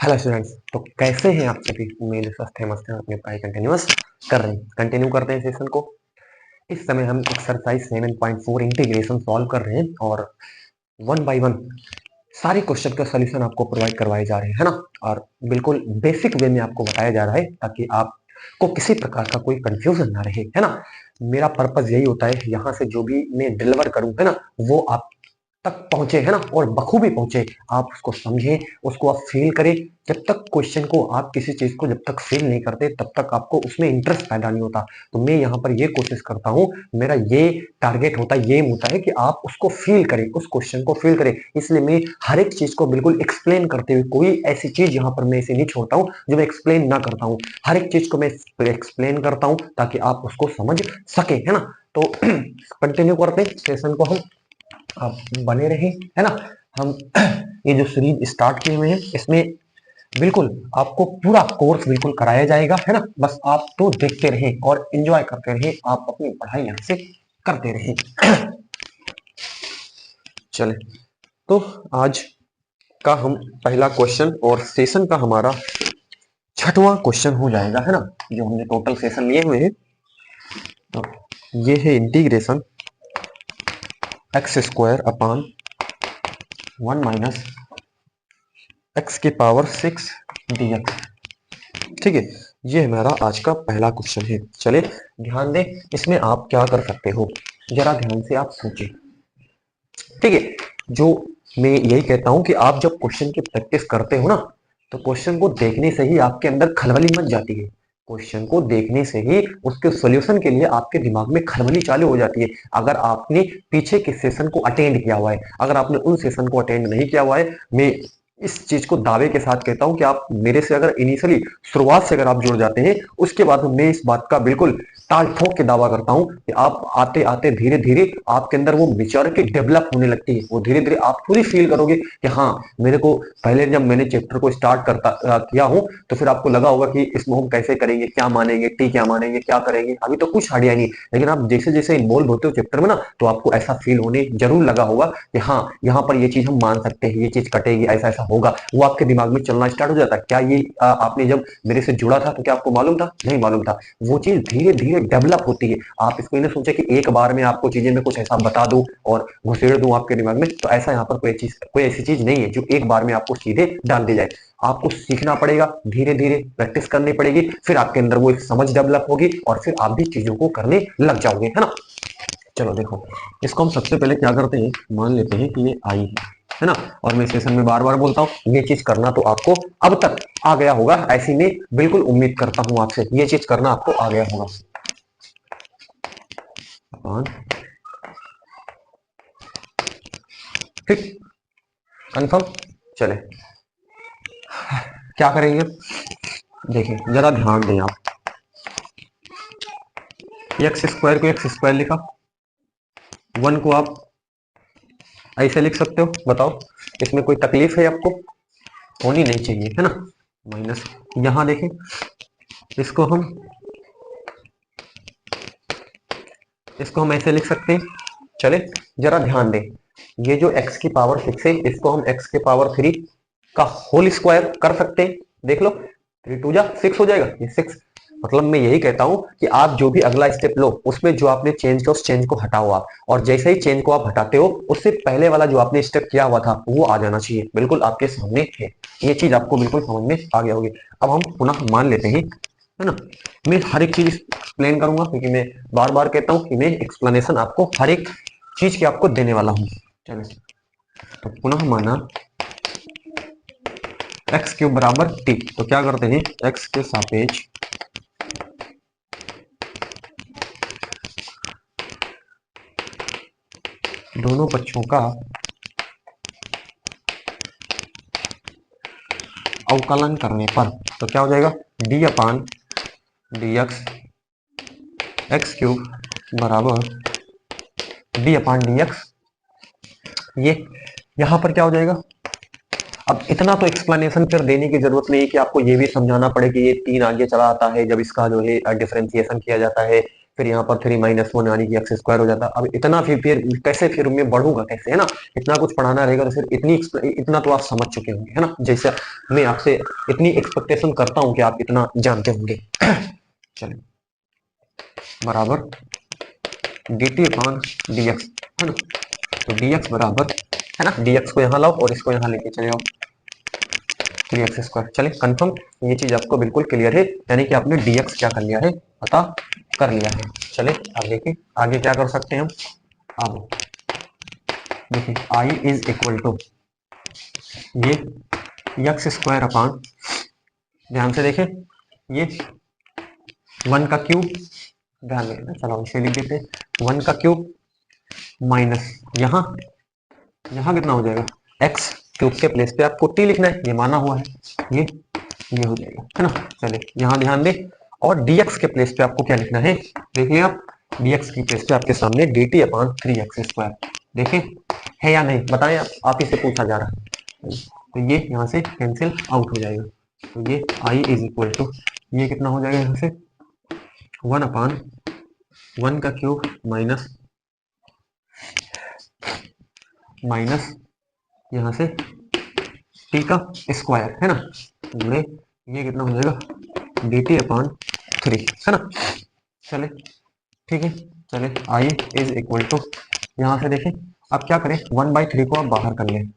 Hello students, तो कैसे हैं आप सभी। उम्मीद है स्वस्थ है, मस्त हैं, अपनी पढ़ाई कंटिन्यूअस कर रहे हैं। कंटिन्यू करते हैं सेशन को। इस समय हम एक्सरसाइज 7.4 इंटीग्रेशन सॉल्व कर रहे हैं और वन बाय वन सारे क्वेश्चन का सॉल्यूशन आपको प्रोवाइड करवाए जा रहे हैं, है ना। और बिल्कुल बेसिक वे में आपको बताया जा रहा है ताकि आपको किसी प्रकार का कोई कंफ्यूजन ना रहे, है ना। मेरा पर्पज यही होता है, यहाँ से जो भी मैं डिलीवर करूं, है ना, वो आप तक पहुंचे, है ना, और बखूबी पहुंचे। आप उसको समझें, उसको आप फील करें। जब तक क्वेश्चन को आप किसी चीज को जब तक फील नहीं करते तब तक आपको उसमें इंटरेस्ट पैदा नहीं होता। तो मैं यहाँ पर ये कोशिश करता हूँ, मेरा ये टारगेट होता है, ये होता है कि आप उसको फील करें, उस क्वेश्चन को फील करें। इसलिए मैं हर एक चीज को बिल्कुल एक्सप्लेन करते हुए, कोई ऐसी चीज यहाँ पर मैं इसे नहीं छोड़ता हूँ जो मैं एक्सप्लेन ना करता हूँ। हर एक चीज को मैं एक्सप्लेन करता हूँ ताकि आप उसको समझ सके, है ना। तो कंटिन्यू करते हैं सेशन को हम। आप बने रहे, है ना। हम ये जो सीरीज स्टार्ट किए हुए हैं इसमें बिल्कुल आपको पूरा कोर्स बिल्कुल कराया जाएगा, है ना। बस आप तो देखते रहें और एंजॉय करते रहें, आप अपनी पढ़ाई यहाँ से करते रहें। चले, तो आज का हम पहला क्वेश्चन और सेशन का हमारा छठवां क्वेश्चन हो जाएगा, है ना। जो हमने टोटल सेशन लिए हुए हैं, तो ये है integration X square upon 1 - x की पावर 6 dx। ठीक है, ये हमारा आज का पहला क्वेश्चन है। चले ध्यान दें, इसमें आप क्या कर सकते हो, जरा ध्यान से आप सोचें। ठीक है, जो मैं यही कहता हूं कि आप जब क्वेश्चन की प्रैक्टिस करते हो ना, तो क्वेश्चन को देखने से ही आपके अंदर खलबली मच जाती है। क्वेश्चन को देखने से ही उसके सॉल्यूशन के लिए आपके दिमाग में खलबली चालू हो जाती है। अगर आपने पीछे के सेशन को अटेंड किया हुआ है, अगर आपने उन सेशन को अटेंड नहीं किया हुआ है, मैं इस चीज को दावे के साथ कहता हूं कि आप मेरे से अगर इनिशियली शुरुआत से अगर आप जुड़ जाते हैं, उसके बाद मैं इस बात का बिल्कुल ताल ठोक के दावा करता हूं कि आप आते आते धीरे धीरे आपके अंदर वो मेच्योरिटी डेवलप होने लगती है। वो धीरे धीरे आप खुद ही फील करोगे कि हाँ, मेरे को पहले जब मैंने चैप्टर को स्टार्ट किया हूं, तो फिर आपको लगा होगा कि इसमें हम कैसे करेंगे, क्या मानेंगे, टी क्या मानेंगे, क्या करेंगे, अभी तो कुछ आइडिया नहीं। लेकिन आप जैसे जैसे इन्वॉल्व होते हो चैप्टर में ना, तो आपको ऐसा फील होने जरूर लगा होगा कि हाँ, यहाँ पर ये चीज हम मान सकते हैं, ये चीज कटेगी, ऐसा ऐसा होगा। वो आपके दिमाग में चलना स्टार्ट हो जाता है। क्या ये आपने जब मेरे से जुड़ा था तो क्या आपको मालूम था? नहीं मालूम था। वो चीज धीरे धीरे डेवलप होती है। आप इसको नहीं सोचे कि एक बार में आपको चीजें में कुछ ऐसा बता दूं और घुसेड़ दूं आपके दिमाग में, तो ऐसा यहाँ पर कोई ऐसी चीज नहीं है जो एक बार में आपको सीधे डाल दी जाए। आपको सीखना पड़ेगा, धीरे धीरे प्रैक्टिस करनी पड़ेगी, फिर आपके अंदर वो एक समझ डेवलप होगी और फिर आप भी चीजों को करने लग जाओगे, है ना। चलो देखो, इसको हम सबसे पहले क्या करते हैं, मान लेते हैं कि ये आई है ना। और मैं सेशन में बार बार बोलता हूँ, ये चीज करना तो आपको अब तक आ गया होगा, ऐसी में बिल्कुल उम्मीद करता हूं आपसे, ये चीज करना आपको आ गया होगा। ठीक, कंफर्म। चले, क्या करेंगे, देखिए जरा ध्यान दें आप। एक्स स्क्वायर को एक्स स्क्वायर लिखा, 1 को आप ऐसे लिख सकते हो, बताओ इसमें कोई तकलीफ है आपको? होनी नहीं चाहिए, है ना। माइनस, यहां देखें, इसको हम ऐसे लिख सकते हैं। चले, जरा ध्यान दें, ये जो x की पावर 6 है, इसको हम x के पावर 3 का होल स्क्वायर कर सकते हैं। देख लो, 3 2 जा 6 हो जाएगा, ये 6। मतलब मैं यही कहता हूं कि आप जो भी अगला स्टेप लो, उसमें जो आपने चेंज किया उस चेंज को हटाओ आप, और जैसे ही चेंज को आप हटाते हो, उससे पहले वाला जो आपने स्टेप किया हुआ था वो आ जाना चाहिए, बिल्कुल आपके सामने है। ये चीज आपको बिल्कुल समझ में आ गया होगी। अब हम पुनः मान लेते हैं, है ना। मैं हर एक चीज एक्सप्लेन करूंगा क्योंकि मैं बार बार कहता हूं कि मैं एक्सप्लेनेशन आपको हर एक चीज की आपको देने वाला हूं। चलिए, तो पुनः माना एक्स क्यूब बराबर टी, तो क्या करते हैं, एक्स के सापेक्ष दोनों पक्षों का अवकलन करने पर तो क्या हो जाएगा, डी अपान डी एक्स, एक्स क्यूब बराबर डी अपान डी एक्स। ये यहां पर क्या हो जाएगा। अब इतना तो एक्सप्लेनेशन फिर देने की जरूरत नहीं है कि आपको ये भी समझाना पड़े कि ये 3 आगे चला आता है जब इसका जो है डिफरेंशिएशन किया जाता है, फिर यहाँ पर 3 - 1 यानी कि एक्स स्क्वायर हो जाता। अब इतना फिर कैसे, फिर मैं बढ़ूंगा कैसे, है ना। इतना कुछ पढ़ाना रहेगा तो फिर इतना तो आप समझ चुके होंगे, है ना। जैसे मैं आपसे इतनी एक्सपेक्टेशन करता हूँ कि आप इतना जानते होंगे। चलिए, बराबर dt अपॉन dx, है ना। तो dx बराबर, है ना, dx को यहाँ लाओ और इसको यहाँ लेके चले आओ, 3x²। चलिए कंफर्म, ये चीज आपको बिल्कुल क्लियर है, यानी कि आपने dx क्या कर लिया है, पता कर लिया है। चलिए अब देखिए आगे क्या कर सकते हैं हम। अब देखिए i इज इक्वल टू ये x² अपॉन, ध्यान से देखें, ये 1 का क्यूब, ध्यान देना, चलो इसे लिख देते हैं 1 का क्यूब माइनस यहाँ कितना हो जाएगा, x क्यूब के प्लेस पे आपको t लिखना है, ये माना हुआ है, ये हो जाएगा, है ना। चलिए यहाँ ध्यान दें, और dx के प्लेस पे आपको क्या लिखना है, देखिए आप dx की प्लेस पे आपके सामने dt अपॉन 3x², देखें है या नहीं, बताएं आप ही से पूछा जा रहा है। तो ये यहाँ से कैंसिल आउट हो जाएगा, तो ये i इज इक्वल टू, ये कितना हो जाएगा यहाँ से 1/1 का क्यूब माइनस यहाँ से t का स्क्वायर, है ना, गुणे ये कितना हो जाएगा dt अपॉन 3, है ना। चले ठीक है, चले i इज इक्वल टू, यहाँ से देखें अब क्या करें, 1/3 को आप बाहर कर लें,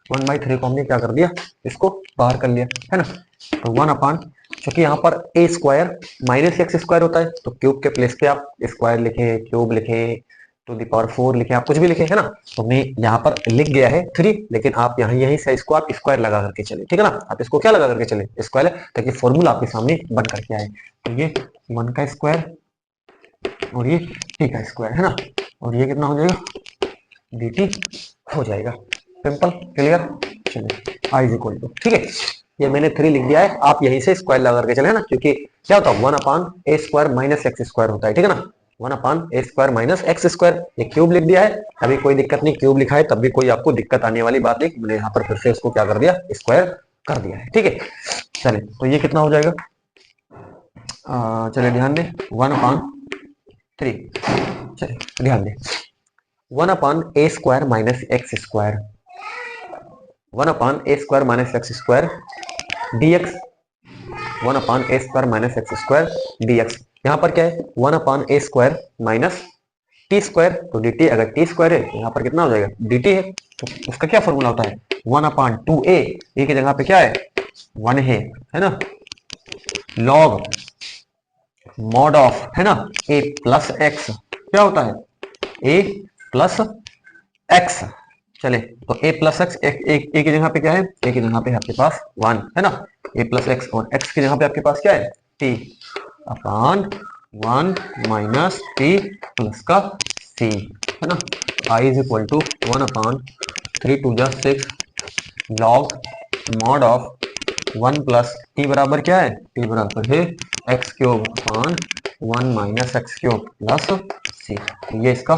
1/3 को हमने क्या कर दिया, इसको बाहर कर लिया, है ना। तो 1 अपॉन, क्योंकि यहाँ पर a² माइनस x² होता है, तो क्यूब के प्लेस पे आप स्क्वायर लिखे, क्यूब लिखे, टू द पावर 4 लिखे, आप कुछ भी लिखे, है ना। तो हमने यहाँ पर लिख गया है 3, लेकिन आप यहाँ यहीं से इसको आप स्क्वायर लगा करके चले, ठीक है ना। आप इसको क्या लगा करके चले, स्क्वायर, ताकि फॉर्मूला आपके सामने बन करके आए। तो ये 1 का स्क्वायर और ये t का स्क्वायर, है ना, और ये कितना हो जाएगा dt हो जाएगा। Simple, clear. चलिए i इज इक्वल टू, ठीक है, ये मैंने 3 लिख दिया है, आप यहीं से स्क्वायर लगा करके चले, है ना, क्योंकि क्या होता है 1/a² माइनस x² होता है, ठीक है ना, 1/a² माइनस x², ये क्यूब लिख दिया है, अभी कोई दिक्कत नहीं, क्यूब लिखा है तब भी कोई आपको दिक्कत आने वाली बात नहीं, मैंने यहाँ पर फिर से इसको क्या कर दिया, स्क्वायर कर दिया है, ठीक है। चलिए तो ये कितना हो जाएगा, चलिए ध्यान दें 1/3, चलिए ध्यान दें 1/a² minus x², 1/a² minus x² dx, 1/a² minus x² dx, यहाँ पर क्या है 1/a² माइनस t², तो dt अगर t² है तो यहाँ पर कितना हो जाएगा dt है, तो उसका क्या फॉर्मूला होता है 1/2a, ए की जगह पे क्या है 1 है ना, लॉग मॉड ऑफ, है ना, a प्लस एक्स, क्या होता है a प्लस एक्स। चले तो a प्लस एक्स, एक की जगह पे क्या है, a की जगह पे आपके पास 1, है ना, a प्लस एक्स, और x की जगह पे आपके पास क्या है t upon 1 minus t plus का c, है ना। i इज इक्वल टू 1/3 2 जा 6 log mod of 1 plus t बराबर क्या है, t बराबर है x³ upon 1 minus x³ plus c, ये इसका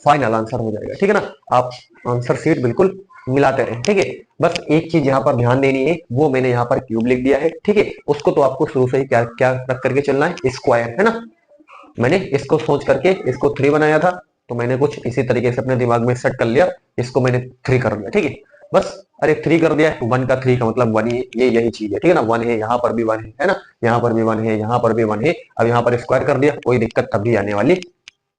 फाइनल आंसर हो जाएगा, ठीक है ना। आप आंसर शीट बिल्कुल मिलाते रहे, ठीक है। बस एक चीज यहाँ पर ध्यान देनी है, वो मैंने यहाँ पर क्यूब लिख दिया है, ठीक है, उसको तो आपको शुरू से ही क्या क्या रख करके चलना है, स्क्वायर, है ना। मैंने इसको सोच करके इसको 3 बनाया था, तो मैंने कुछ इसी तरीके से अपने दिमाग में सेट कर लिया, इसको मैंने 3 कर दिया, ठीक है। बस अरे 3 कर दिया, 1 का 3 का मतलब 1 ही, ये यही चीज है, ठीक है ना, 1 है, यहाँ पर भी 1 है ना, यहाँ पर भी 1 है, यहाँ पर भी 1 है। अब यहाँ पर स्क्वायर कर दिया, कोई दिक्कत तब भी आने वाली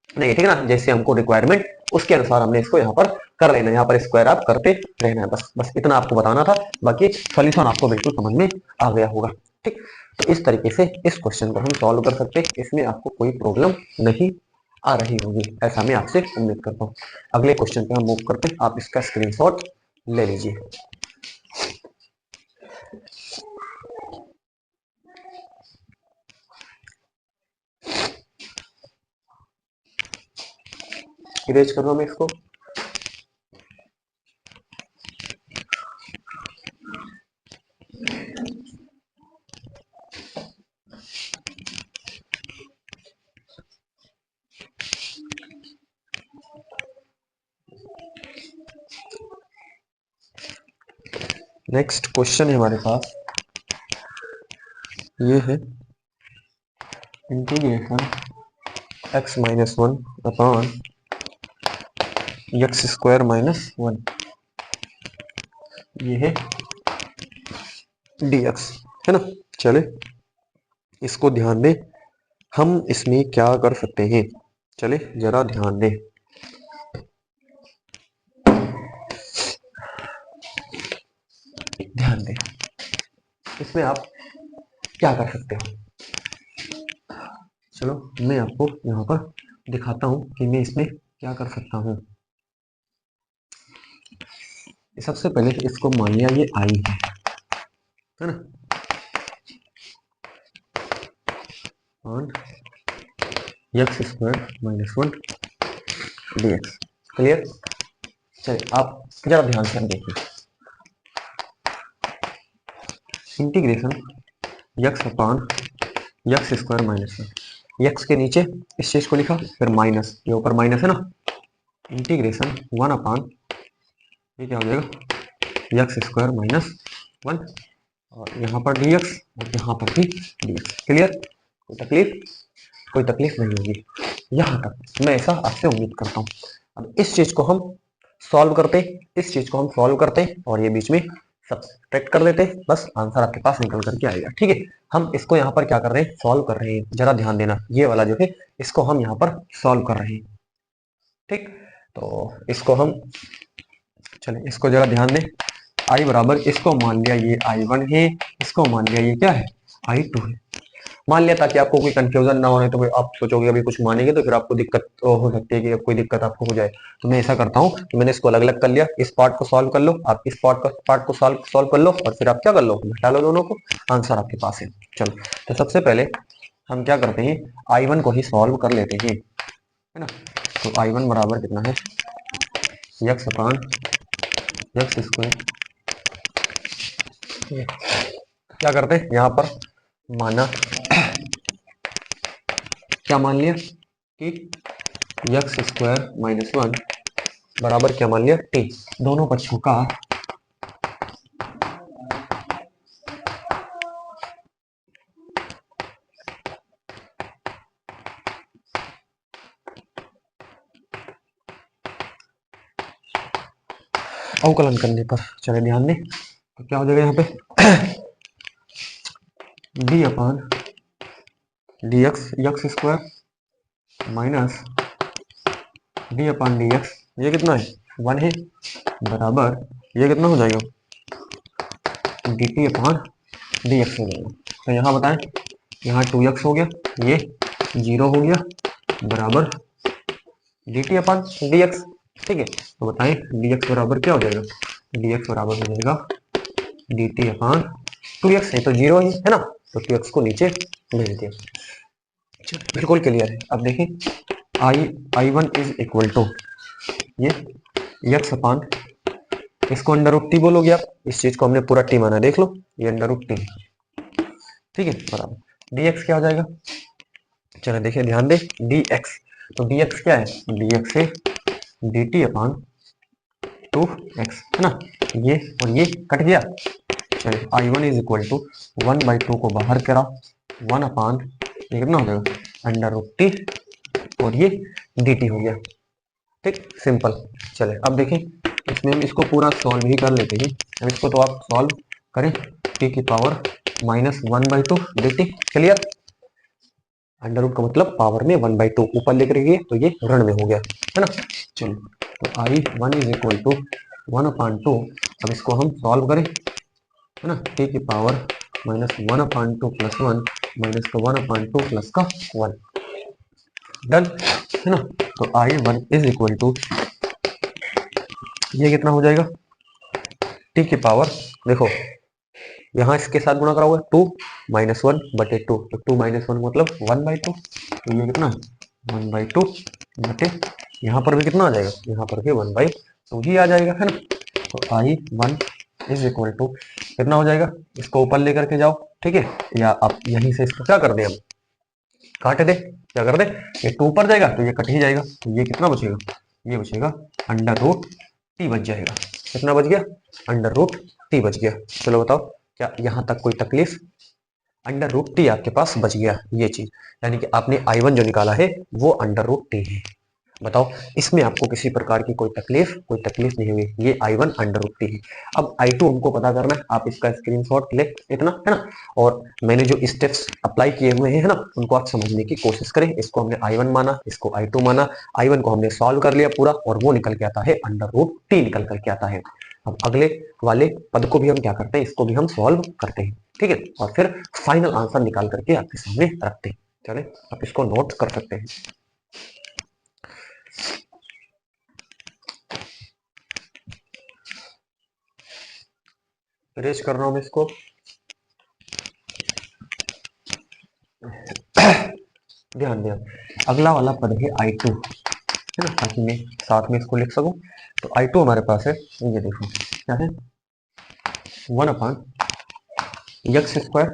नहीं, ठीक है ना, जैसे हमको रिक्वायरमेंट उसके अनुसार हमने इसको यहाँ पर कर लेना, यहाँ पर स्क्वायर आप करते रहना है, बस बस इतना आपको बताना था, बाकी सॉल्यूशन आपको बिल्कुल समझ में आ गया होगा, ठीक। तो इस तरीके से इस क्वेश्चन को हम सॉल्व कर सकते हैं, इसमें आपको कोई प्रॉब्लम नहीं आ रही होगी, ऐसा मैं आपसे उम्मीद करता हूँ। अगले क्वेश्चन पे हम मूव करते हैं, आप इसका स्क्रीनशॉट ले लीजिए। इरेज कर रहा हूं मैं इसको। नेक्स्ट क्वेश्चन है हमारे पास, ये है integration x minus one upon x square minus one, ये है dx, है ना। चले इसको ध्यान दें, हम इसमें क्या कर सकते हैं, चले जरा ध्यान दें। ध्यान दें इसमें आप क्या कर सकते हो। चलो मैं आपको यहाँ पर दिखाता हूँ कि मैं इसमें क्या कर सकता हूँ। सबसे पहले इसको मान लिया ये आई है ना, on x square minus one dx। Clear. चलिए आप जरा ध्यान से देखिए, integration x upon x square minus one, x के नीचे इस चीज को लिखा, फिर माइनस, ये ऊपर माइनस है ना, इंटीग्रेशन वन अपॉन ये क्या हो जाएगा एक्स स्क्वायर माइनस वन, और यहाँ पर dx और यहाँ पर भी dx। क्लियर। कोई तकलीफ नहीं होगी यहाँ तक, मैं ऐसा आपसे उम्मीद करता हूँ। अब इस चीज को हम सॉल्व करते, इस चीज को हम सॉल्व करते और ये बीच में सब्ट्रैक्ट कर देते, बस आंसर आपके पास निकल करके आएगा। ठीक है, हम इसको यहाँ पर क्या कर रहे हैं, सॉल्व कर रहे हैं। जरा ध्यान देना, ये वाला जो है इसको हम यहाँ पर सॉल्व कर रहे हैं। ठीक, तो इसको हम, चले इसको जरा ध्यान दें। आई बराबर, इसको मान लिया ये I1 है, इसको मान लिया ये क्या है I2 है, मान लिया ताकि आपको कोई कंफ्यूजन ना होने। तो आप सोचोगे अभी कुछ मानेंगे तो फिर आपको दिक्कत हो सकती है कि कोई दिक्कत आपको हो जाए। तो मैं ऐसा करता हूँ कि मैंने इसको अलग अलग कर लिया, इस पार्ट को सॉल्व कर लो, आप इस पार्ट को सॉल्व कर लो, और फिर आप क्या कर लो, घटा लो दोनों को, आंसर आपके पास है। चलो तो सबसे पहले हम क्या करते हैं, I1 को ही सॉल्व कर लेते हैं, है ना। तो I1 बराबर कितना है, एक्स अपॉन एक्स स्क्वायर, क्या करते हैं यहाँ पर माना, क्या मान लिया कि एक्स स्क्वायर माइनस वन बराबर क्या मान लिया टी, दोनों पक्षों का अवकलन करने पर। चले ध्यान दें, तो क्या हो जाएगा यहाँ पे D upon D X x square minus D upon D X, ये कितना है वन है, बराबर ये कितना हो जाएगा D T upon D X हो जाएगा। तो यहाँ बताएं, यहाँ 2x हो गया, ये 0 हो गया, बराबर D T upon D x. ठीक है, तो बताएं डी एक्स बराबर क्या हो जाएगा, डी एक्स बराबर हो जाएगा डी टी अपॉन 2x, है तो 0 ही है ना, तो 2x को नीचे भेज दिया। बिल्कुल क्लियर है। अब देखें I1 इज इक्वल टू ये एक्स अपॉन, इसको अंडर रूट टी बोलोगे आप, इस चीज को हमने पूरा टी माना, देख लो ये अंडर रूट टी। ठीक है, बराबर dx क्या हो जाएगा, चलो देखिए ध्यान दे, dx, तो dx क्या है, dx है dt अपॉन 2x, है ना, ये और ये कट गया। चलिए I1 इज इक्वल टू 1/2 को बाहर करा, 1 अपॉन ये कितना हो जाएगा अंडर रूट टी, और ये dt हो गया। ठीक, सिंपल। चले अब देखें, इसमें हम इसको पूरा सॉल्व भी कर लेते हैं। अब इसको तो आप सॉल्व करें, टी की power -1/2 dt। Clear, under root का मतलब पावर में 1/2 ऊपर लेकर गए तो ये ऋण में हो गया, है ना। चलिए तो I1 इज इक्वल टू 1/2, अब इसको हम सॉल्व करें, है ना, टी की पावर -1/2 प्लस 1 माइनस का 1/2 प्लस का 1, डन, है ना। तो I1 इज इक्वल टू ये कितना हो जाएगा, टी की पावर, देखो यहाँ इसके साथ गुणा करा हुआ है 2 -1/2, तो 2 -1 मतलब 1/2, तो ये कितना है 1/2 बटे, यहाँ पर भी कितना आ जाएगा, यहाँ पर भी 1/2 ही आ जाएगा, है ना। तो I1 इज इक्वल टू कितना हो जाएगा, इसको ऊपर लेकर के जाओ, ठीक है, या आप यहीं से इसको क्या कर दे, अब काट दे, क्या कर दे, ये 2 ऊपर जाएगा तो ये कट ही जाएगा, तो ये कितना बचेगा, ये बचेगा अंडर रूट टी बच जाएगा। कितना बच गया, अंडर रूट टी बच गया। चलो बताओ क्या यहाँ तक कोई तकलीफ, अंडर रूट टी आपके पास बच गया ये चीज, यानी कि आपने I1 जो निकाला है वो अंडर रूट टी है। बताओ इसमें आपको किसी प्रकार की कोई तकलीफ नहीं हुई, ये I1 अंडर रूट टी है। अब I2 हमको पता करना है, आप इसका स्क्रीनशॉट ले इतना है ना, और मैंने जो स्टेप्स अप्लाई किए हुए हैं ना उनको आप समझने की कोशिश करें। इसको हमने I1 माना, इसको I2 माना, I1 को हमने सॉल्व कर लिया पूरा और वो निकल के आता है अंडर रूट टी निकल करके आता है। अब अगले वाले पद को भी हम क्या करते हैं, इसको भी हम सॉल्व करते हैं, ठीक है, और फिर फाइनल आंसर निकाल करके आपके सामने रखते हैं। चले आप इसको नोट कर सकते हैं। रेज कर रहा हूं मैं इसको। ध्यान दें, अगला वाला पद है I2, है ना, ताकि मैं साथ में इसको लिख सकूं। तो I2 हमारे पास है, ये देखो क्या है, 1/x²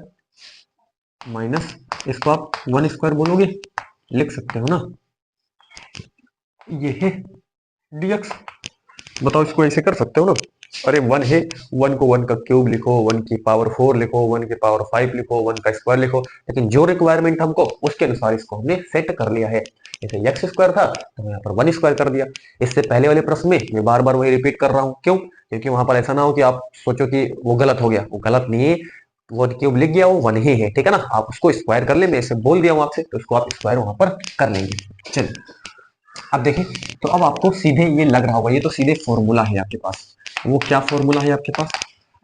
माइनस, इसको आप 1² बोलोगे, लिख सकते हो ना, ये है dx। बताओ इसको ऐसे कर सकते हो ना, अरे 1 है, 1 को 1 का क्यूब लिखो, 1 की पावर 4 लिखो, 1 की पावर 5 लिखो, 1 का स्क्वायर लिखो, लेकिन जो रिक्वायरमेंट हमको उसके अनुसार इसको हमने सेट कर लिया है। जैसे x² था तो मैं यहाँ पर 1² कर दिया। इससे पहले वाले प्रश्न में मैं बार बार वही रिपीट कर रहा हूँ, क्यों, क्योंकि वहां पर ऐसा ना हो कि आप सोचो कि वो गलत हो गया, वो गलत नहीं है, 1 क्यूब लिख गया, वो 1 ही है, ठीक है ना, आप उसको स्क्वायर कर ले, मैं इसे बोल दिया हूँ आपसे, तो इसको आप स्क्वायर वहां पर कर लेंगे। चलिए अब देखें, तो अब आपको सीधे ये लग रहा होगा, ये तो सीधे फॉर्मूला है आपके पास। वो क्या फॉर्मूला है आपके पास,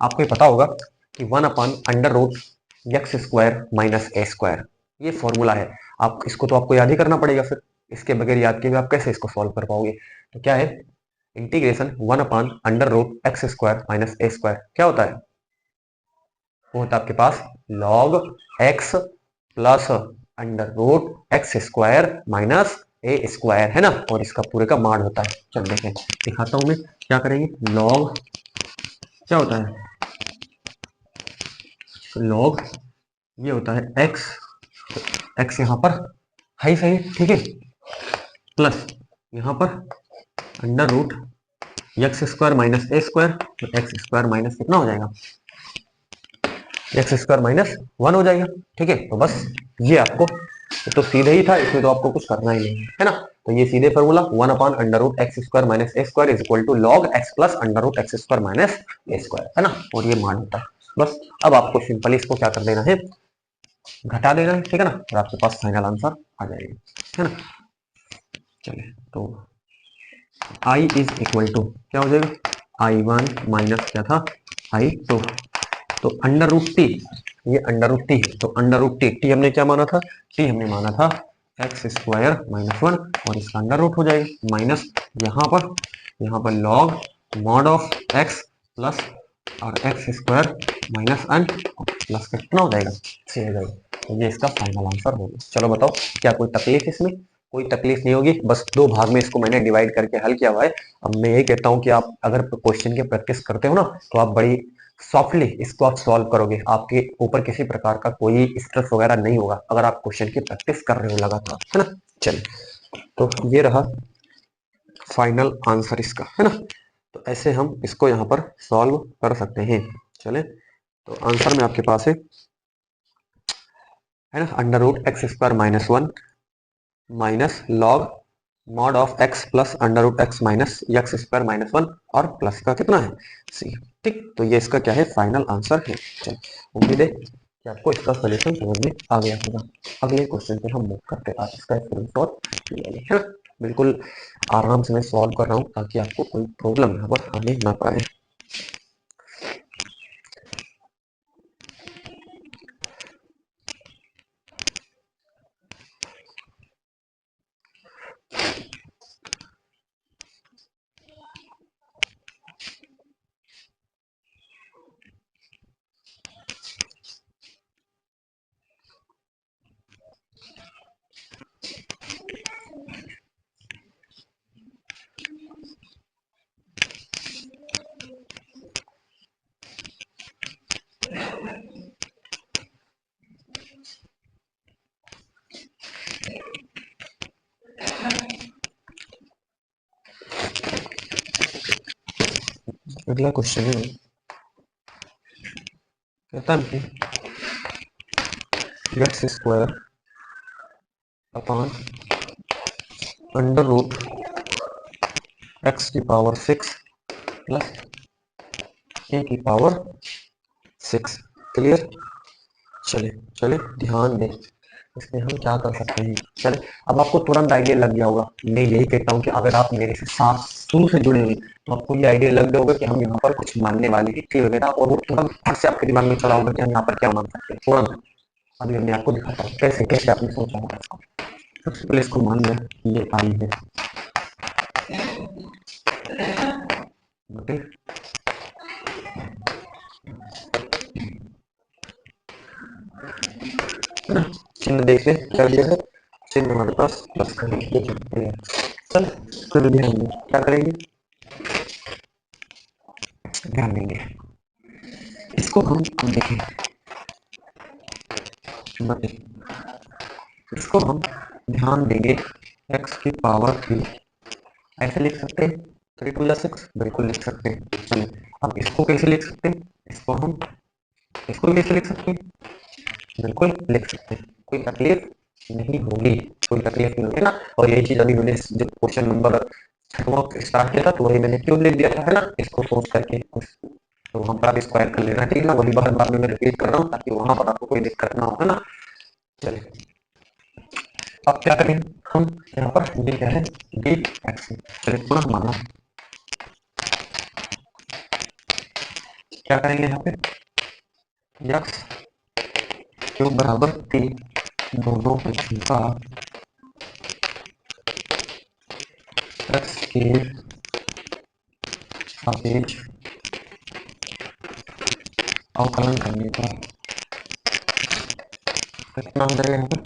आपको ये पता होगा कि 1/√x² - a², ये फॉर्मूला है। आप इसको तो आपको याद ही करना पड़ेगा, फिर इसके बगैर याद किए हुए आप कैसे इसको सॉल्व कर पाओगे। तो क्या है, इंटीग्रेशन 1/√x² - a², क्या होता है, वो होता है आपके पास log x प्लस √x² - है ना, और इसका पूरे का मान होता है। चल देखें, दिखाता हूं मैं, क्या करेंगे, log क्या होता है, log ये होता है x, x यहाँ पर है सही, ठीक है, प्लस यहाँ पर अंडर रूट x² - a², तो x² माइनस कितना हो जाएगा, x² - 1 हो जाएगा, ठीक है। तो बस ये आपको, तो सीधे ही था, इसमें तो आपको कुछ करना ही नहीं है ना। तो ये सीधे formula 1/√x² - a² is equal to log x plus under root x² - a², है ना, और ये मान होता है। बस अब आपको सिंपली इसको क्या कर देना है, घटा देना है, ठीक है ना, और आपके पास फाइनल आंसर आ जाएगा, है ना। चलिए तो I इज इक्वल टू क्या हो जाएगा, I1 माइनस क्या था, I2, तो अंडर रूट टी, ये अंडर रूट टी है, तो अंडर रूट टी, टी हमने क्या माना था, टी हमने माना था x² - 1, और इसका अंडर रूट हो जाएगा माइनस, यहाँ पर log mod of x plus और x² - n प्लस का कितना हो जाएगा, 6 हो जाएगा। तो ये इसका फाइनल आंसर होगा। चलो बताओ क्या कोई तकलीफ इसमें, कोई तकलीफ नहीं होगी, बस दो भाग में इसको मैंने डिवाइड करके हल किया हुआ है। अब मैं यही कहता हूँ कि आप अगर क्वेश्चन की प्रैक्टिस करते हो ना, तो आप बड़ी सॉफ्टली इसको आप सॉल्व करोगे, आपके ऊपर किसी प्रकार का कोई स्ट्रेस वगैरह नहीं होगा, अगर आप क्वेश्चन की प्रैक्टिस कर रहे हो लगातार, है ना। चलिए तो ये रहा फाइनल आंसर इसका, है ना। तो ऐसे हम इसको यहाँ पर सॉल्व कर सकते हैं। चले तो आंसर में आपके पास है ना, under root x² - 1 minus log mod of x plus under root x - x² - 1, और प्लस का कितना है, c, ठीक। तो ये इसका क्या है, फाइनल आंसर है। चलो उम्मीद है कि आपको इसका सोल्यूशन समझ में आ गया होगा। अगले क्वेश्चन पे हम मूव करते हैं, आप इसका स्क्रीनशॉट ले लें, है ना। बिल्कुल आराम से मैं सॉल्व कर रहा हूँ ताकि आपको कोई प्रॉब्लम यहाँ पर आने ना पाए। अगला क्वेश्चन है, कहता है x square upon under root x की पावर 6 प्लस ए की पावर 6। क्लियर। चले चले ध्यान दें, इसमें हम क्या कर सकते हैं। चले अब आपको तुरंत आइडिया लग गया होगा। मैं यही कहता हूँ कि अगर आप मेरे से साथ शुरू से जुड़े हुए तो आपको ये आइडिया लग गया होगा कि हम यहाँ पर कुछ मानने वाले हैं थी वगैरह, और वो तुरंत फट से आपके दिमाग में चला होगा कि हम यहाँ पर क्या मान सकते हैं तुरंत। अभी मैं आपको दिखाता हूँ कैसे कैसे आपने सोचा होगा इसको। सबसे पहले इसको मान लिया ये आई है, चिन्ह देखते क्या दिया है, चिन्ह हमारे पास प्लस का है। चल फिर ध्यान दें क्या करेंगे, ध्यान देंगे इसको हम देखें, इसको हम ध्यान देंगे x की पावर 3 ऐसे लिख सकते हैं, 3 टू 6 बिल्कुल लिख सकते हैं। चलिए अब इसको कैसे लिख सकते हैं, इसको हम इसको कैसे लिख सकते हैं, बिल्कुल लिख सकते हैं, कोई तकलीफ नहीं होगी, कोई तकलीफ नहीं होगी ना। और यही चीज अभी मैंने जब क्वेश्चन नंबर 6 स्टार्ट किया था तो वही मैंने क्यों लिख दिया था, है ना, इसको सोच करके। तो वहां पर आप स्क्वायर कर लेना, ठीक है ना, वही बार में मैं रिपीट कर रहा हूँ ताकि वहां पर आपको कोई दिक्कत ना हो, है ना। चलिए अब क्या करें हम, यहाँ पर ये क्या है डी एक्स, चलिए पुनः माना क्या करेंगे यहाँ पे एक्स क्यूब बराबर 3 दोनों पक्षों का एक्स के सापेक्ष अवकलन करने पर कितना हो जाएगा यहाँ पर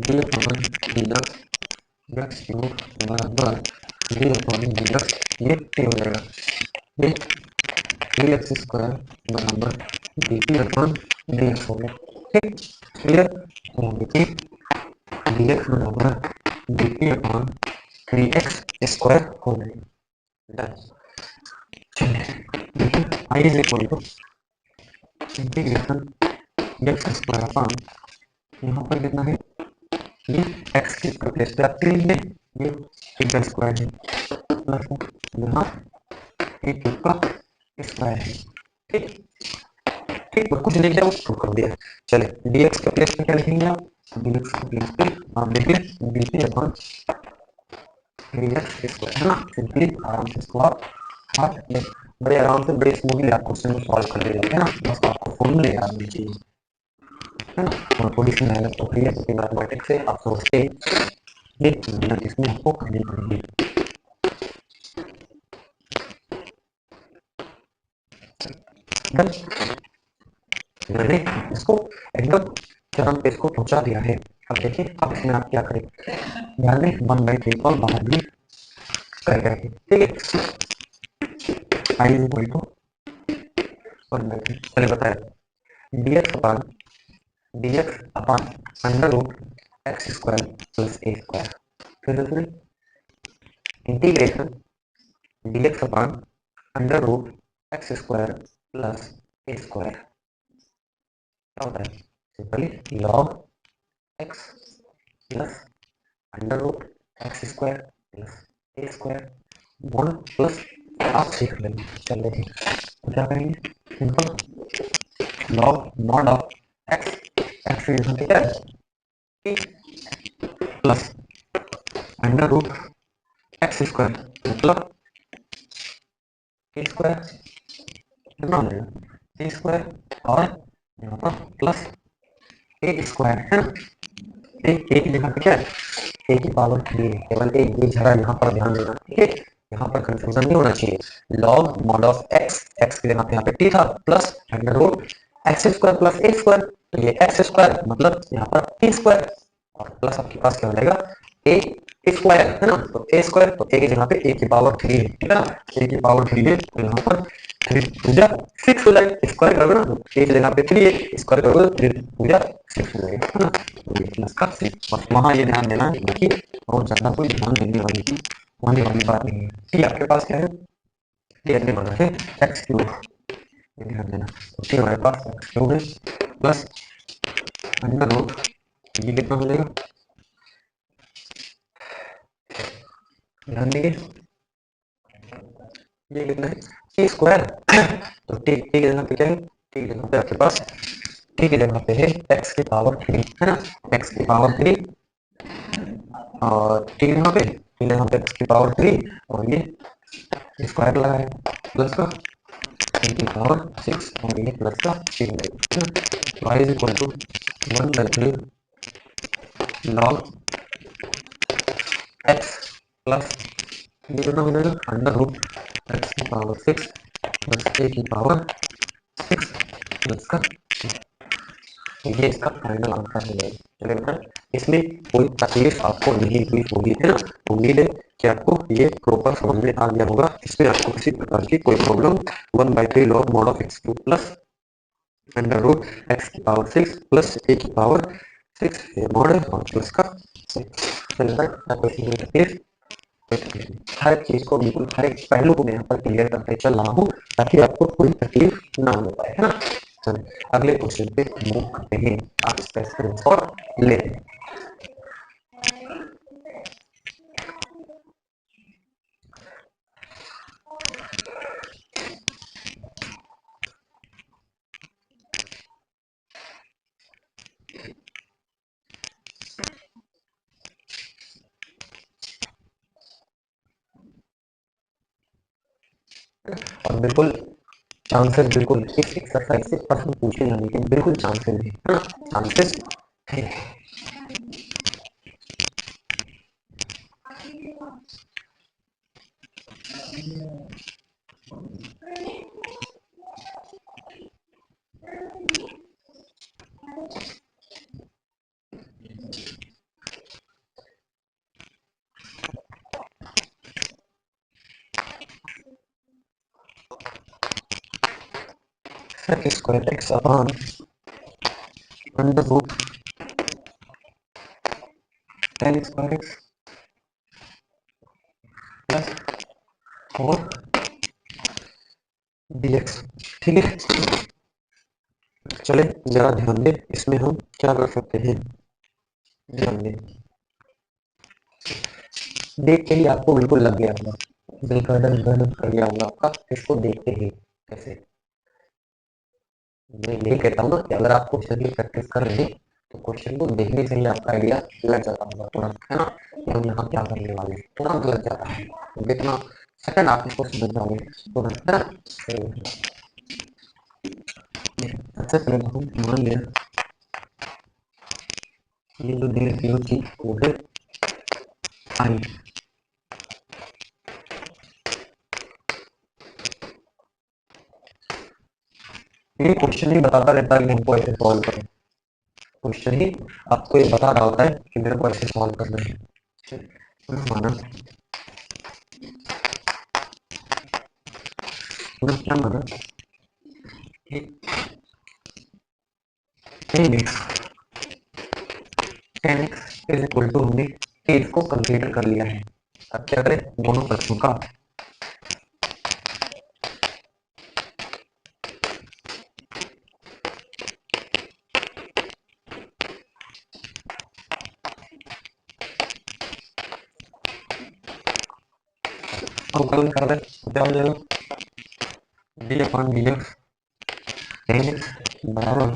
D upon D X X cube बराबर डी अपॉन डी एक्स, ये टी हो जाएगा, ये डी एक्स स्क्वायर बराबर D T upon D X हो गया। ठीक क्लियर। तो देखिए डी एक्स बराबर D T upon D X square हो जाएगा। चलिए I is equal to integration X square upon यहाँ पर कितना है ये एक्स की प्लेस पे आपके लिए ये एक्स स्क्वायर है प्लस यहाँ एक का स्क्वायर है। ठीक ठीक कुछ नहीं किया उसको कर दिया। चले dx के प्लेस पे क्या लिखेंगे आप, dx के प्लेस पे आप देखिए dt अपॉन 3x स्क्वायर, है ना, सिंपली आराम से इसको आप बड़े आराम से बड़े स्मूथली आप क्वेश्चन को सॉल्व कर लेंगे, है ना। बस आपको फॉर्मूले याद होने चाहिए, है ना, और थोड़ी सी मेहनत तो है क्योंकि मैथमेटिक्स से आप सोचते ये मेहनत इसमें आपको करनी पड़ेगी। मैंने इसको एकदम चरम पे इसको पहुंचा दिया है। अब देखिए अब इसमें आप क्या करें, ध्यान दें 1/3 और बाहर भी कर रहे हैं, ठीक है। आई इज इक्वल टू 1/3, चलिए बताया dx upon under root X square plus A square, फिर integration dx upon under root X square plus A square क्या होता है, simply log X plus under root X square plus A square one plus आप सीख लेंगे। चल देखिए तो क्या करेंगे, simple log mod of X, X यहाँ पे क्या है plus under root X square मतलब ए स्क्वायर कितना हो जाएगा ए स्क्वायर और यहाँ पर प्लस ए स्क्वायर है ना, एक की जगह पे क्या है ए की पावर 3 है, केवल एक ये जगह यहाँ पर ध्यान देना, ठीक है, यहाँ पर कंफ्यूजन नहीं होना चाहिए। Log mod of X, X की जगह पे यहाँ पे टी था plus under root X square plus A square, तो ये एक्स स्क्वायर मतलब यहाँ पर टी स्क्वायर और प्लस आपके पास क्या हो जाएगा ए स्क्वायर, है ना, तो ए स्क्वायर तो ए की जगह पे ए की पावर 3 है, ठीक है ना, ए की पावर 3 है तो यहाँ पर 3 पूजा 6 हो जाएगा, स्क्वायर करोगे ना तो ए की जगह पे 3 है, स्क्वायर करोगे तो 3 पूजा 6 हो जाएगा, है ना, तो ये प्लस का 6 और वहाँ ये ध्यान देना है कि और ज्यादा कोई ध्यान देने वाली बात नहीं है। ठीक आपके पास क्या है ये माना है x³ ध्यान देना, तो फिर हमारे पास x³ है प्लस अंडर रूट, ये कितना हो जाएगा, ध्यान देंगे ये कितना है टी स्क्वायर। तो टी टी की जगह पे क्या है, टी की जगह पे आपके पास टी की जगह पे है एक्स की पावर 3 है ना, एक्स की पावर 3 और टी की जगह पे एक्स की पावर 3 और ये स्क्वायर लगाए प्लस का टी की पावर 6 और ये प्लस का 3 है ना। y is equal to 1/3 log x plus ये कितना हो जाएगा अंडर रूट एक्स की पावर 6 प्लस ए की पावर 6 प्लस का, ये इसका फाइनल आंसर हो जाएगा। चलिए बेटा, इसमें कोई तकलीफ आपको नहीं हुई होगी है ना, उम्मीद है कि आपको ये प्रॉपर समझ में आ गया होगा, इसमें आपको किसी प्रकार की कोई problem 1/3 log mod of x cube plus under root x की पावर 6 प्लस ए की पावर 6 ये मॉड है और प्लस का 6। तकलीफ हर एक चीज को बिल्कुल हर एक पहलू को मैं यहाँ पर क्लियर करते चल रहा हूँ ताकि आपको कोई तकलीफ ना हो पाए है ना। चलिए अगले क्वेश्चन पे मूव करते हैं, आप इसका स्क्रीनशॉट ले लें। और बिल्कुल चांसेस बिल्कुल इस एक्सरसाइज से प्रश्न पूछे जाने के बिल्कुल चांसेस है ना, चांसेस है। Square x upon under root tan square x plus 4 dx, ठीक है। चले जरा ध्यान दें, इसमें हम क्या कर सकते हैं, ध्यान दें, देख के ही आपको बिल्कुल लग गया होगा, दिल गर्दन कर गया होगा आपका इसको देखते ही। कैसे, मैं यही कहता हूँ ना कि अगर आप क्वेश्चन की प्रैक्टिस कर रहे हैं तो क्वेश्चन को देखने से ही आपका आइडिया लग जाता होगा तुरंत है ना, कि हम यहाँ क्या करने वाले हैं, तुरंत लग जाता है, जितना सेकंड आप इसको समझ जाओगे तुरंत है ना। सबसे पहले हम मान लिया ये जो दे रखी होती वो है आई, ये क्वेश्चन ही बताता रहता है कि हमको ऐसे सॉल्व करें, क्वेश्चन ही आपको ये बता रहा होता है कि मेरे को ऐसे सॉल्व करना है। माना क्या माना tan x is equal to, हमने टेन को कंसीडर कर लिया है, अब क्या करें दोनों पक्षों का अवकलन कर रहे, क्या हो जाएगा d upon D x tan x बराबर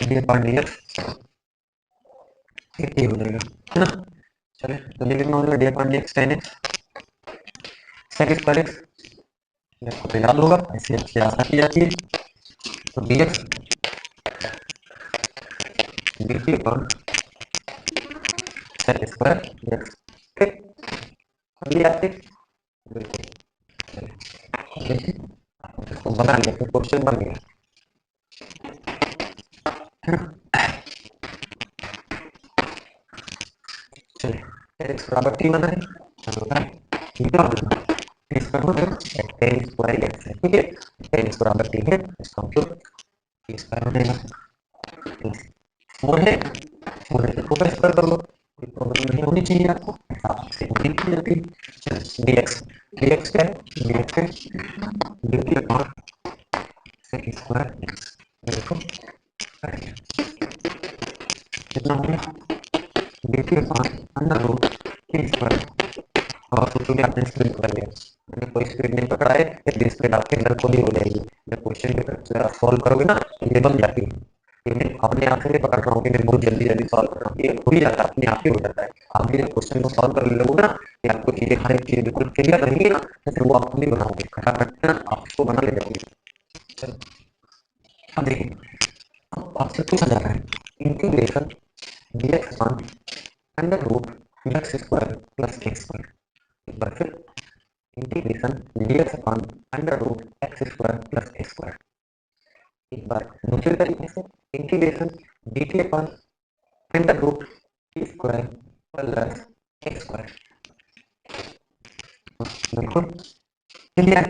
डी अपॉन डी एक्स हो जाएगा है ना। चले तो ये कितना हो जाएगा d upon D x tan x sec square x, आपको तो याद होगा ऐसे अच्छी आशा की जाती है, तो d x d T upon sec square x, ठीक अगली आते बिल्कुल इसको बना लिया तो क्वेश्चन बन गया, चलिए एक्स बराबर टी बना है, ठीक है इसका टेन स्क्वायर एक्स है, ठीक है टेन स्क्वायर बराबर टी है, इसका मतलब टी स्क्वायर हो जाएगा, फोर है फोर है तो फोर स्क्वायर कर लो, कोई प्रॉब्लम नहीं होनी चाहिए आपको, आपसे उम्मीद की जाती है। dx dx क्या है, dx है dt upon sec square x, देखो भी आपने स्क्रीन पकड़ लिया, मैंने कोई स्क्रीन नहीं पकड़ा है, डिस्प्ले आपके अंदर खुद ही हो जाएगी। जब क्वेश्चन को सॉल्व करोगे ना ये बन जाती है, लेकिन अपने आप से नहीं पकड़ रहा हूँ कि मैं बहुत जल्दी जल्दी सॉल्व कर रहा हूँ, ये हो ही जाता है, अपने आप ही हो जाता है। आप भी जब क्वेश्चन को सॉल्व कर लोगे ना कि आपको चीजें हर एक चीज बिल्कुल क्लियर रहेगी ना, तो फिर वो आप खुद ही बनाओगे, खड़ा करके ना आप उसको बना ले जाओगे। अब देखिए, अब आपसे पूछा जा रहा है integration dx one under root x square plus x square. एक बार फिर integration dx one under root x square plus x square. एक बार दूसरे तरीके से integration dt upon under root t square plus x square. बिल्कुल क्लियर।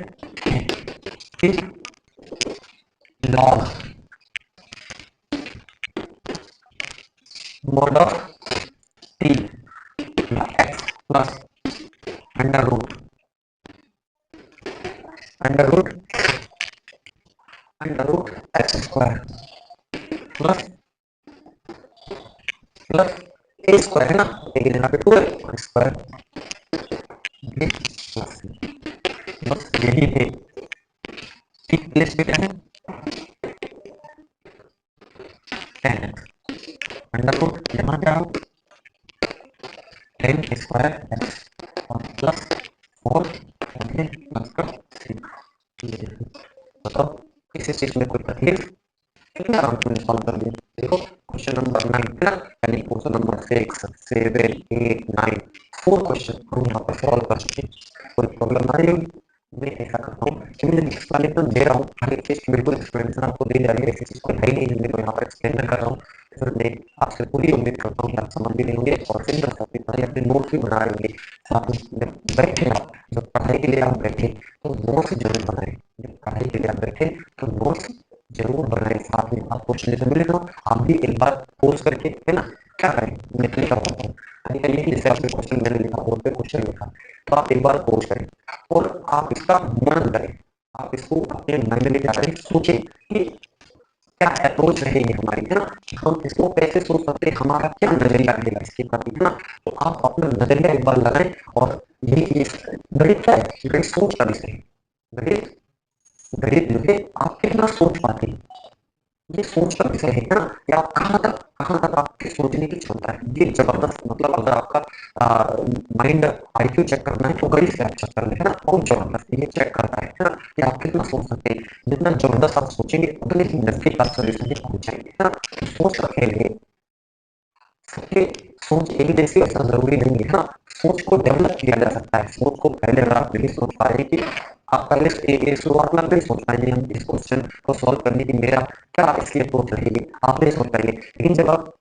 फिर log mod of t x plus under root x square plus plus a square है ना, लेकिन यहाँ पे 2 स्क्वायर प्लस बस यही है। ठीक प्लेस पे क्या है 10x अंडर रूट यहाँ क्या हो 10 स्क्वायर x और प्लस 4 प्लस का 3। बताओ किसी चीज में कोई तकलीफ कितना आराम से सॉल्व कर दिया। देखो क्वेश्चन नंबर 9 ना, यानी क्वेश्चन नंबर 6 7 8 9 4 क्वेश्चन हम यहाँ पर सॉल्व कर चुके हैं। कोई प्रॉब्लम आ रही होगी, मैं ऐसा करता हूँ कि मैं एक्सप्लेनेशन दे रहा हूँ, हर एक चीज की बिल्कुल एक्सप्लेनेशन आपको दी जा रही है, ऐसी चीज कोई है ही नहीं जिसमें यहाँ पर एक्सप्लेन कर रहा हूँ। फिर मैं आपसे पूरी उम्मीद करता हूँ कि आप समझ भी लेंगे और फिर साथ में पढ़ाई अपने नोट्स भी बना लेंगे। साथ में जब बैठे आप, जब पढ़ाई के लिए आप बैठे तो नोट्स जरूर बनाए, जब पढ़ाई के लिए आप बैठे तो नोट्स जरूर बनाए। साथ में आप क्वेश्चन जब मिले तो आप भी एक बार पोस्ट करके है ना क्या करें, मैं लिखा होता हूँ जैसे आपने क्वेश्चन मैंने लिखा बोर्ड पे क्वेश्चन लिखा तो आप एक बार पोस्ट करें और आप इसका मनन करें, आप इसको अपने माइंड में क्या करें सोचें कि क्या अप्रोच रहेगी हमारी, है ना, हम इसको कैसे सोच सकते हैं, हमारा क्या नजरिया रहेगा इसके प्रति, है ना। तो आप अपना नजरिया एक बार लगाएं और यही चीज गणित क्या है, गणित सोच का विषय है। गणित गणित जो है आप कितना सोच पाते हैं ये सोच का विषय है ना, कि आप कहाँ तक आपकी सोचने की क्षमता है। ये जबरदस्त, मतलब अगर आपका माइंड आईक्यू चेक करना है तो गणित से आप चेक कर ले, है ना, बहुत जबरदस्त ये चेक करता है ना, कि आप कितना सोच सकते हैं। जितना जबरदस्त आप सोचेंगे उतने ही नजदीक आप सोल्यूशन तक पहुंचेंगे, है ना। तो सोच का खेल है, सबके सोच एक जैसी ऐसा जरूरी नहीं है, हाँ सोच को डेवलप किया जा सकता है। सोच को पहले अगर आप नहीं सोच पा रहे कि आप पहले शुरुआत में नहीं सोच पाएंगे हम इस क्वेश्चन को सॉल्व करने की मेरा क्या इसकी अप्रोच रहेगी, आप नहीं सोच पाएंगे। लेकिन जब आप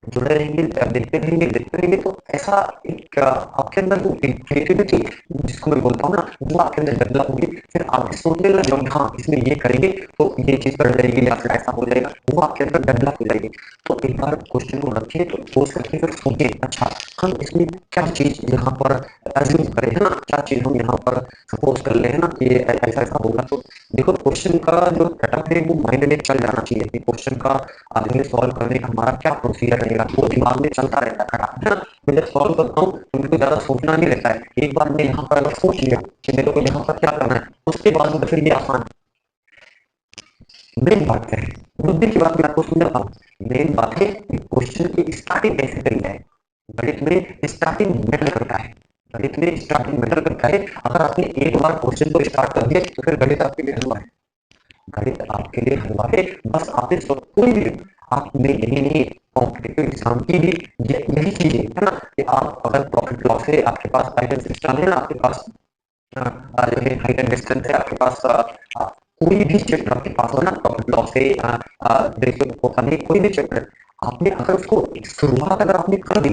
जुड़े रहेंगे, देखते रहेंगे तो ऐसा एक आपके अंदर जो क्रिएटिविटी जिसको मैं बोलता हूँ ना, वो आपके अंदर डेवलप होगी। फिर आप सोचने लग जाओगे हाँ इसमें ये करेंगे तो ये चीज कर जाएगी या फिर ऐसा हो जाएगा, वो आपके अंदर डेवलप हो जाएगी। तो एक बार क्वेश्चन को रखिए तो सोच करके फिर सोचिए अच्छा हम इसमें क्या चीज यहाँ पर एज्यूम करें, है ना, क्या चीज हम यहाँ पर सपोज कर ले, है ना, कि ऐसा ऐसा होगा। तो देखो क्वेश्चन का जो सेटअप है वो माइंड में चल जाना चाहिए कि क्वेश्चन का आगे सॉल्व करने का हमारा क्या प्रोसीजर रहेगा, वो दिमाग में चलता रहता है ना। मैं जब सॉल्व करता हूँ तो मुझे ज्यादा सोचना नहीं रहता है, एक बार मैं यहाँ पर अगर सोच लिया कि मेरे को यहाँ पर क्या करना है उसके बाद में फिर ये आसान। मेन बात है, मुद्दे की बात मैं आपको समझाता हूँ। मेन बात है कि क्वेश्चन की स्टार्टिंग कैसे करी जाए। गणित में स्टार्टिंग मैटर करता है, गणित में स्टार्टिंग मैटर करता है। अगर आपने एक बार क्वेश्चन को स्टार्ट कर दिया तो फिर गणित आपके लिए हलवा है, गणित आपके लिए हलवा है। बस आपने कोई भी आप में यही नहीं कॉम्पिटिटिव एग्जाम की भी यही चीज है ना, कि आप अगर प्रॉफिट लॉस है आपके पास गाइडेंस सिस्टम है ना, आपके पास जो है हाइट एंड डिस्टेंस है आपके पास, कोई भी चैप्टर आपके पास हो ना, प्रॉफिट लॉस है रेशियो होता नहीं, कोई भी चैप्टर आपने अगर उसको शुरुआत अगर आपने कर दी,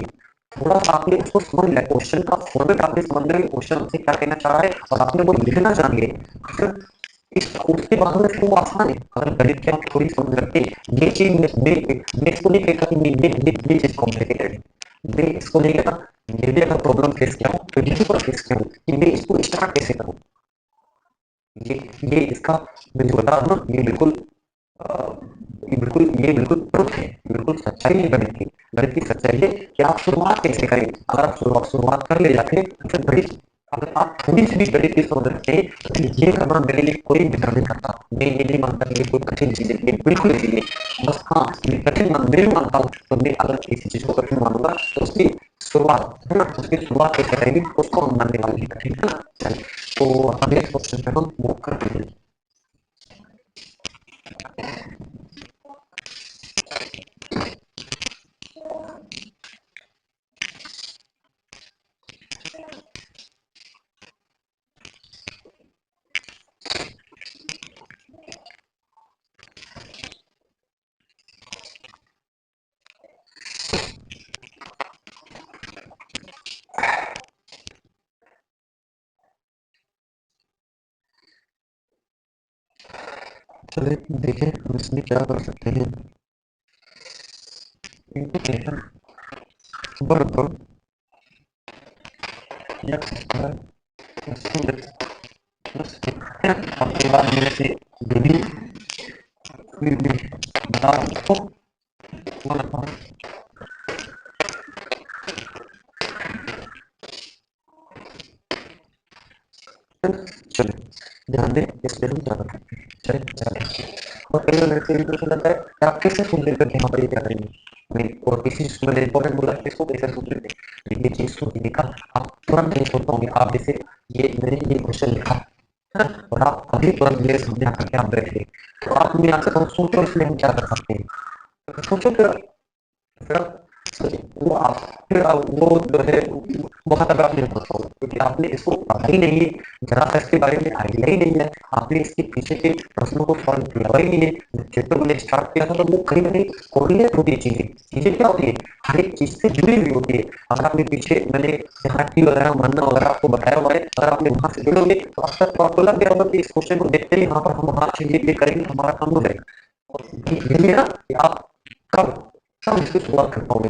थोड़ा सा आपने उसको समझ लिया, क्वेश्चन का फॉर्मेट आपने समझ लिया, क्वेश्चन आपसे क्या कहना चाह रहा है और आपने वो लिखना जान लिया, फिर इस उसके बाद में फिर वो आसान है। अगर गणित की आप थोड़ी समझ रखते हैं ये चीज मैं इसको नहीं कहता कि ये चीज कॉम्प्लिकेटेड है, मैं इसको नहीं कहता। मैं भी अगर प्रॉब्लम फेस किया हूँ तो यही पर फेस किया हूँ कि मैं इसको स्टार्ट कैसे करूँ। ये इसका मैं जो बता रहा हूँ ना, ये बिल्कुल ट्रुथ है, बिल्कुल सच्चाई है गणित की सच्चाई है कि आप शुरुआत कैसे करें। अगर आप शुरुआत कर ले जाते हैं तो फिर गणित अगर आप थोड़ी सी भी गणित की समझ रखते हैं तो ये करना मेरे लिए कोई मैटर नहीं करता। मैं ये नहीं मानता कि ये कोई कठिन चीज है, ये बिल्कुल नहीं है। बस हाँ, मैं कठिन मैं मानता हूँ, तो मैं अगर किसी चीज को कठिन मानूंगा तो उसकी शुरुआत है ना, उसकी शुरुआत कैसे रहेगी उसको हम मानने वाले हैं कठिन, है ना। चलिए, तो अगले क्वेश्चन पे हम मूव करते हैं। चलिए देखें हम इसमें क्या कर सकते हैं। इनको देखा बराबर x square plus 2x plus आपके बाद मेरे से विधि फिर भी बता दो वन अपॉन। चलिए ध्यान दें, इसलिए हम क्या कर सकते हैं। चलिए चलिए, और कई बार मेरे से क्वेश्चन आता है कि आप कैसे सोच लेकर यहाँ पर ये क्या करेंगे। नहीं, और किसी चीज मैंने इंपॉर्टेंट बोला कि इसको कैसे सोच लेते हैं, ये चीज सोचने का आप तुरंत नहीं सोच पाओगे। आप जैसे ये मैंने ये क्वेश्चन लिखा है ना, और आप अभी तुरंत मेरे सामने आकर के आप बैठे, तो आप मेरे आपसे सोचो इसमें हम क्या कर सकते हैं। सोचो फिर वो आप फिर वो जो है बहुत तक आप नहीं पहुंच पाओगे, क्योंकि आपने इसको पढ़ा ही नहीं है, जरा सा इसके बारे में आइडिया ही नहीं है, आपने इसके पीछे के प्रश्नों को सॉल्व किया ही नहीं है। जब चैप्टर मैंने स्टार्ट किया था तो वो कहीं ना कहीं कोरिलेट होती है चीजें। चीजें क्या होती है, हर एक चीज से जुड़ी हुई होती है। अगर आपने पीछे मैंने यहाँ टी वगैरह मानना वगैरह आपको बताया हुआ है, अगर आपने वहां से जुड़ोगे तो अब तक तो आपको लग गया होगा कि इस क्वेश्चन को देखते ही यहाँ पर हम वहां चीजें करेंगे, हमारा काम हो जाएगा। और यही है ना कि आप कब कब इसकी शुरुआत कर पाओगे,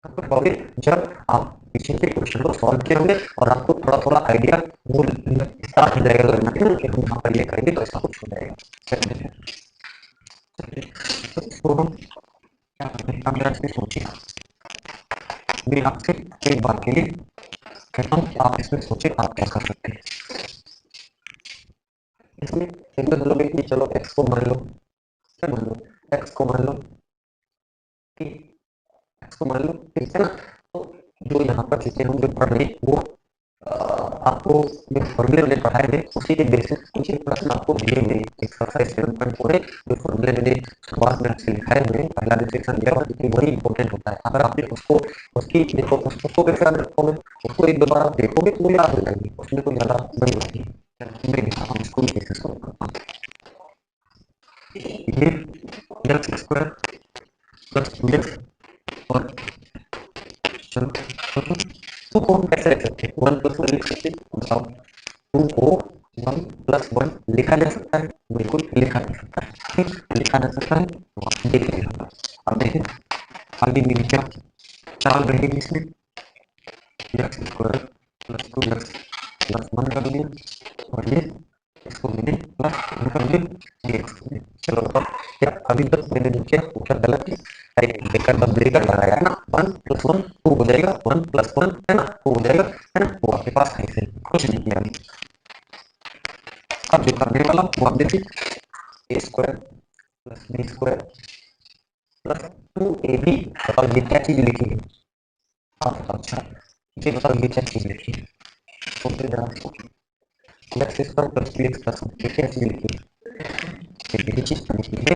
कर पाओगे जब आप पीछे के क्वेश्चन को सॉल्व किए होंगे और आपको थोड़ा थोड़ा आइडिया वो स्टार्ट हो जाएगा लगना कि हम यहाँ पर ये करेंगे तो ऐसा कुछ हो जाएगा। तो इसको हम क्या करते हैं, अब जरा सोचिए, मैं आपसे एक बार के लिए कहता हूँ, आप इसमें सोचे आप क्या कर सकते हैं। इसमें एक तो बोलोगे कि चलो एक्स को मान लो, क्या मान लो, एक्स को मान लो कि एक्स को मान लो, ठीक है ना। तो जो यहाँ पर चीजें हम जो पढ़ रहे हैं वो आपको जो फॉर्मूले मैंने पढ़ाए थे उसी के बेसिस कुछ एक प्रश्न आपको दिए हुए एक्सरसाइज 7.4 है, जो फॉर्मूले मैंने शुरुआत में आपसे लिखाए हुए हैं, पहला जो सेक्शन दिया हुआ है, क्योंकि वही इंपॉर्टेंट होता है। अगर आपने उसको उसकी देखो उसको कैसे याद रखोगे, उसको एक दो बार आप देखोगे तो याद हो जाएगी, उसमें कोई ज्यादा बड़ी होती है। मैं दिखाता हूँ इसको कैसे सॉल्व करता हूँ। ये एक्स स्क्वायर प्लस 2x और चलो टू को हम कैसे लिख सकते हैं, वन प्लस वन लिख सकते हैं, बताओ। टू को वन प्लस वन लिखा जा सकता है, बिल्कुल लिखा जा सकता है, ठीक लिखा जा सकता है। तो आप देख लीजिए, अब देखें आगे मेरी क्या चाल रहेगी इसमें, x square plus 2x plus 1 कर दिया, और ये इसको मैंने प्लस 1 कर दिया, ये एक्स कर दिया। चलो अब क्या अभी तक मैंने जो किया वो क्या गलत है, अरे ब्रेकर का ब्रेकर लगाया है ना, 1 प्लस 1 2 हो जाएगा, 1 प्लस 1 है ना 2 हो जाएगा, है ना। वो आपके पास है से कुछ नहीं किया अभी। अब जो करने वाला वो आप देखिए, A square plus B square plus 2ab, बताओ ये क्या चीज लिखी है। आप अच्छा ये बताओ ये क्या चीज लिखी है, सोचते जरा सोचो। X square plus b x plus ये क्या चीज लिखी है, ये चीज लिखी है,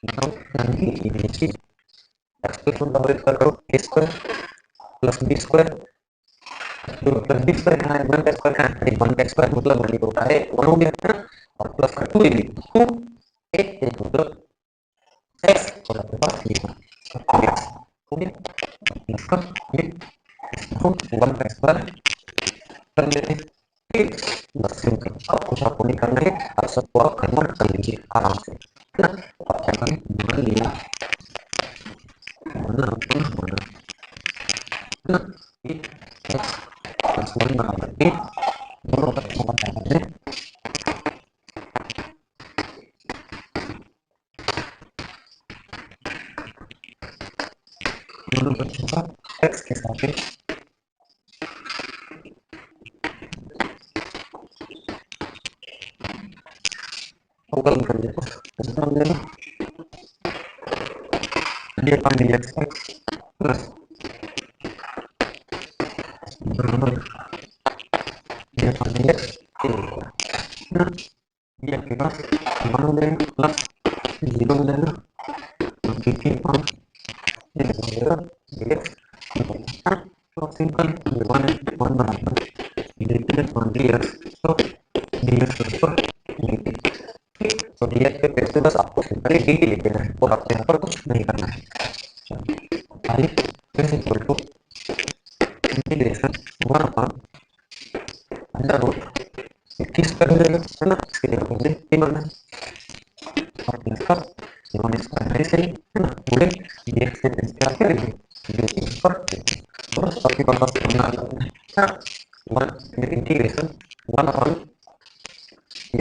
बताओ यानी कि ये चीज एक्स प्लस 1 डबल स्क्वायर करो, ए स्क्वायर प्लस बी स्क्वायर, तो प्लस बी स्क्वायर कहाँ है, वन का स्क्वायर कहाँ है, वन का स्क्वायर मतलब वन होता है, वन हो गया है ना, और प्लस का टू ए बी, टू एक मतलब एक्स, और आपके पास ये हो गया प्लस का ये वन का स्क्वायर कर लेते हैं, ठीक बस सिंपल। अब कुछ आपको नहीं करना है, आप सबको आप कन्वर्ट कर लीजिए आराम से, है ना। तो आप क्या करें, मान लिया बना बना है ना, ये एक्स प्लस वन बराबर एक, दोनों पक्षों का क्या करते हैं, दोनों पक्षों का एक्स के साथ अवकलन कर देते हैं D upon D x plus बराबर डी अपॉन डी एक्स ये आपके पास 1 हो जाएगा प्लस 0 हो जाएगा और डी टी अपॉन ये हो जाएगा डी एक्स तो सिंपल 1 बराबर D T upon D x तो डी एक्स ऊपर डी टी तो डी एक्स पे फिर से बस आपको सिंपली डी टी लिख देना है और आपको यहाँ पर कुछ नहीं करना है I is equal to integration 1 upon under root 21 कर देगा है ना इसके लिए मुझे ये मानना है और प्लस का वन स्क्वायर है सही है ना पूरे dx से क्या करेंगे dt पर बस आपके पास करना है 1 इंटीग्रेशन 1 अपॉन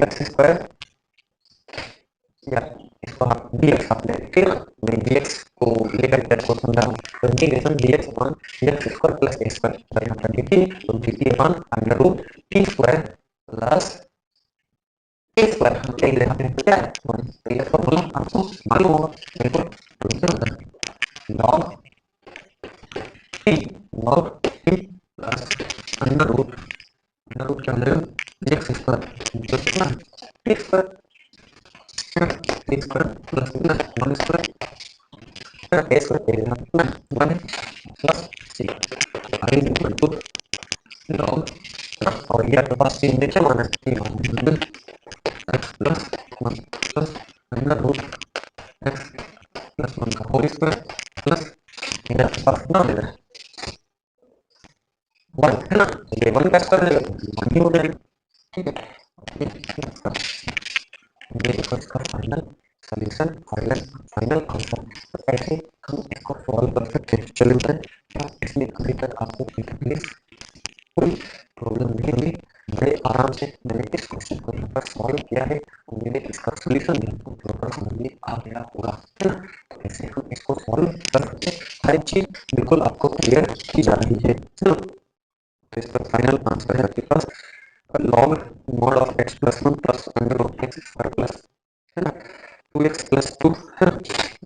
x स्क्वायर या इसको आप dx आप ले फिर मैं dx को लेकर के इसको समझा हूँ तो integration dx upon x square plus a square यहाँ पर dt तो dt upon under root t square plus a square हम क्या ले सकते हैं क्या है तो ये फॉर्मूला आपको मालूम होगा देखो तो क्या होता है log t plus under root क्या हो जाएगा x स्क्वायर जो कितना t square plus 1 square a square कितना 1 plus c i equal to log और ये आपके पास तीन क्या माना है x plus 1 plus under root x plus 1 का होल स्क्वायर प्लस ये आपके पास ना देना है 1 है ना ये 1 का स्क्वायर है 1 ही हो जाएगा ठीक है ये इसका फाइनल सॉल्यूशन फाइनल आंसर तो ऐसे हम इसको सॉल्व कर सकते हैं चलिए बताएं इसमें अभी तक आपको कोई प्रॉब्लम नहीं हुई बड़े आराम से मैंने इस क्वेश्चन को यहाँ पर सॉल्व किया है और मैंने इसका सॉल्यूशन भी आपको प्रॉपर समझ में आ गया होगा है ना तो ऐसे हम इसको सॉल्व कर सकते हैं हर एक चीज बिल्कुल आपको क्लियर की जा रही है ना तो इसका फाइनल आंसर है आपके पास log mod of x plus 1 plus under root x square plus है ना 2x plus 2 है ना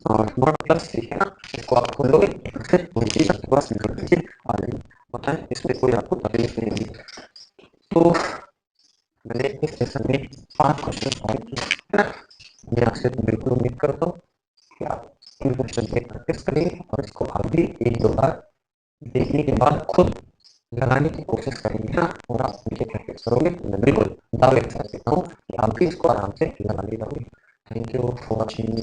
और mod plus c है ना इसको आप खोलोगे फिर वही चीज आपके पास निकल के आ जाएगी बताएं इसमें कोई आपको तकलीफ नहीं होगी तो मैंने इस सेशन में 5 क्वेश्चन सॉल्व किए है ना मैं आपसे बिल्कुल उम्मीद करता हूँ कि आप इन क्वेश्चन पे प्रैक्टिस करेंगे और इसको आप भी एक दो बार देखने के बाद खुद लगाने की कोशिश करेंगे ना और आप नीचे प्रैक्टिस करोगे मैं बिल्कुल दावे के साथ कहता हूँ कि आप भी इसको आराम से लगा ले जाओगे थैंक यू फॉर वॉचिंग।